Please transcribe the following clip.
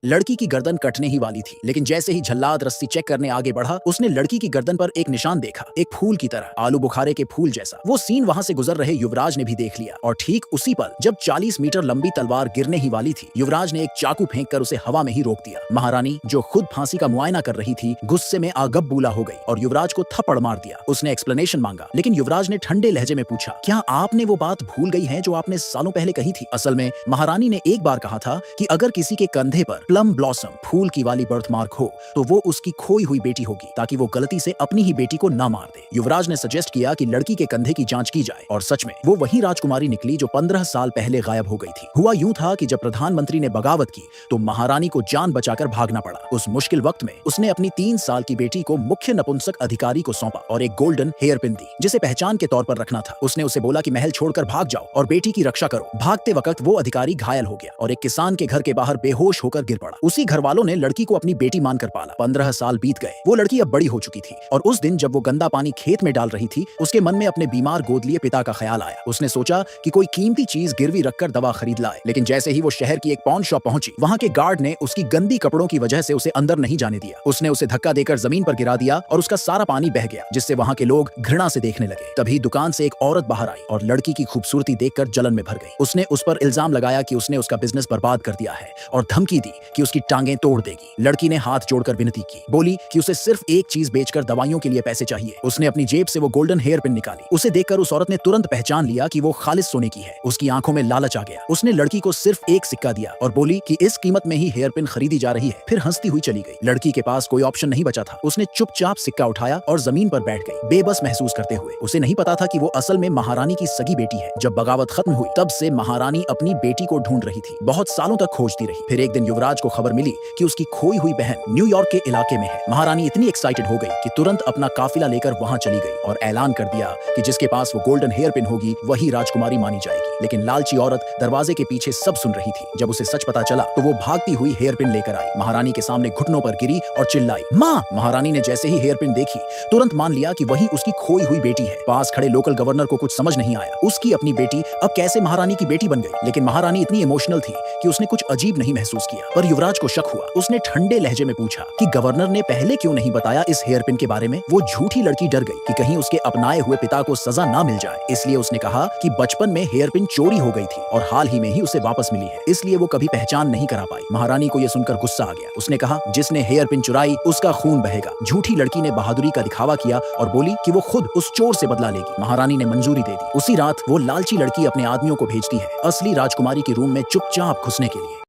लड़की की गर्दन कटने ही वाली थी, लेकिन जैसे ही जल्लाद रस्सी चेक करने आगे बढ़ा, उसने लड़की की गर्दन पर एक निशान देखा, एक फूल की तरह, आलू बुखारे के फूल जैसा। वो सीन वहां से गुजर रहे युवराज ने भी देख लिया और ठीक उसी पल जब 40 मीटर लंबी तलवार गिरने ही वाली थी, युवराज ने एक चाकू फेंककर उसे हवा में ही रोक दिया। महारानी, जो खुद फांसी का मुआयना कर रही थी, गुस्से में आगबबूला हो गई और युवराज को थप्पड़ मार दिया। उसने एक्सप्लेनेशन मांगा, लेकिन युवराज ने ठंडे लहजे में पूछा, क्या आपने वो बात भूल गई है जो आपने सालों पहले कही थी? असल में महारानी ने एक बार कहा था कि अगर किसी के कंधे पर प्लम ब्लॉसम फूल की वाली बर्थमार्क हो तो वो उसकी खोई हुई बेटी होगी, ताकि वो गलती से अपनी ही बेटी को ना मार दे। युवराज ने सजेस्ट किया कि लड़की के कंधे की जांच की जाए और सच में वो वही राजकुमारी निकली जो 15 साल पहले गायब हो गई थी। हुआ यूं था कि जब प्रधानमंत्री ने बगावत की तो महारानी को जान बचाकर भागना पड़ा। उस मुश्किल वक्त में उसने अपनी 3 साल की बेटी को मुख्य नपुंसक अधिकारी को सौंपा और एक गोल्डन हेयर पिन दी, जिसे पहचान के तौर पर रखना था। उसने उसे बोला कि महल छोड़कर भाग जाओ और बेटी की रक्षा करो। भागते वक्त वो अधिकारी घायल हो गया और एक किसान के घर के बाहर बेहोश होकर गिर पड़ा। उसी घर वालों ने लड़की को अपनी बेटी मानकर पाला। 15 साल बीत गए। वो लड़की अब बड़ी हो चुकी थी और उस दिन जब वो गंदा पानी खेत में डाल रही थी, उसके मन में अपने बीमार गोद लिए पिता का ख्याल आया। उसने सोचा कि कोई कीमती चीज गिरवी रखकर दवा खरीद लाए, लेकिन जैसे ही वो शहर की एक पॉन शॉप पहुंची, वहां के गार्ड ने उसकी गंदी कपड़ों की वजह से उसे अंदर नहीं जाने दिया। उसने उसे धक्का देकर जमीन पर गिरा दिया और उसका सारा पानी बह गया, जिससे वहां के लोग घृणा से देखने लगे। तभी दुकान से एक औरत बाहर आई और लड़की की खूबसूरती देखकर जलन में भर गई। उसने उस पर इल्जाम लगाया कि उसने उसका बिजनेस बर्बाद कर दिया है और धमकी दी कि उसकी टांगें तोड़ देगी। लड़की ने हाथ जोड़कर विनती की, बोली कि उसे सिर्फ एक चीज बेचकर दवाइयों के लिए पैसे चाहिए। उसने अपनी जेब से वो गोल्डन हेयर पिन निकाली। उसे देखकर उस औरत ने तुरंत पहचान लिया कि वो खालिस सोने की है। उसकी आंखों में लालच आ गया। उसने लड़की को सिर्फ एक सिक्का दिया और बोली कि इस कीमत में ही हेयर पिन खरीदी जा रही है, फिर हंसती हुई चली गई। लड़की के पास कोई ऑप्शन नहीं बचा था। उसने चुपचाप सिक्का उठाया और जमीन पर बैठ गई, बेबस महसूस करते हुए। उसे नहीं पता था कि वो असल में महारानी की सगी बेटी है। जब बगावत खत्म हुई, तब से महारानी अपनी बेटी को ढूंढ रही थी। बहुत सालों तक खोजती रही। फिर एक दिन युवराज को खबर मिली कि उसकी खोई हुई बहन न्यूयॉर्क के इलाके में है। महारानी इतनी एक्साइटेड हो गई कि तुरंत अपना काफिला लेकर वहां चली गई और ऐलान कर दिया कि जिसके पास वो गोल्डन हेयर पिन होगी वही राजकुमारी मानी जाएगी। लेकिन लालची औरत दरवाजे के पीछे सब सुन रही थी। जब उसे सच पता चला तो वो भागती हुई हेयर पिन लेकर आई, महारानी के सामने घुटनों पर गिरी और चिल्लाई, माँ! महारानी ने जैसे ही हेयर पिन देखी, तुरंत मान लिया कि वही उसकी खोई हुई बेटी है। पास खड़े लोकल गवर्नर को कुछ समझ नहीं आया। उसकी अपनी बेटी अब कैसे महारानी की बेटी बन गई? लेकिन महारानी इतनी इमोशनल थी कि उसने कुछ अजीब नहीं महसूस किया। पर युवराज को शक हुआ। उसने ठंडे लहजे में पूछा कि गवर्नर ने पहले क्यों नहीं बताया इस हेयर पिन के बारे में? वो झूठी लड़की डर गई कि कहीं उसके अपनाए हुए पिता को सजा ना मिल जाए, इसलिए उसने कहा कि बचपन में हेयर पिन चोरी हो गई थी और हाल ही में ही उसे वापस मिली है, इसलिए वो कभी पहचान नहीं करा पाई। महारानी को यह सुनकर गुस्सा आ गया। उसने कहा, जिसने हेयर पिन चुराई उसका खून बहेगा। झूठी लड़की ने बहादुरी का दिखावा किया और बोली कि वो खुद उस चोर से बदला लेगी। महारानी ने मंजूरी दे दी। उसी रात वो लालची लड़की अपने आदमियों को भेजती है असली राजकुमारी के रूम में चुपचाप घुसने के लिए।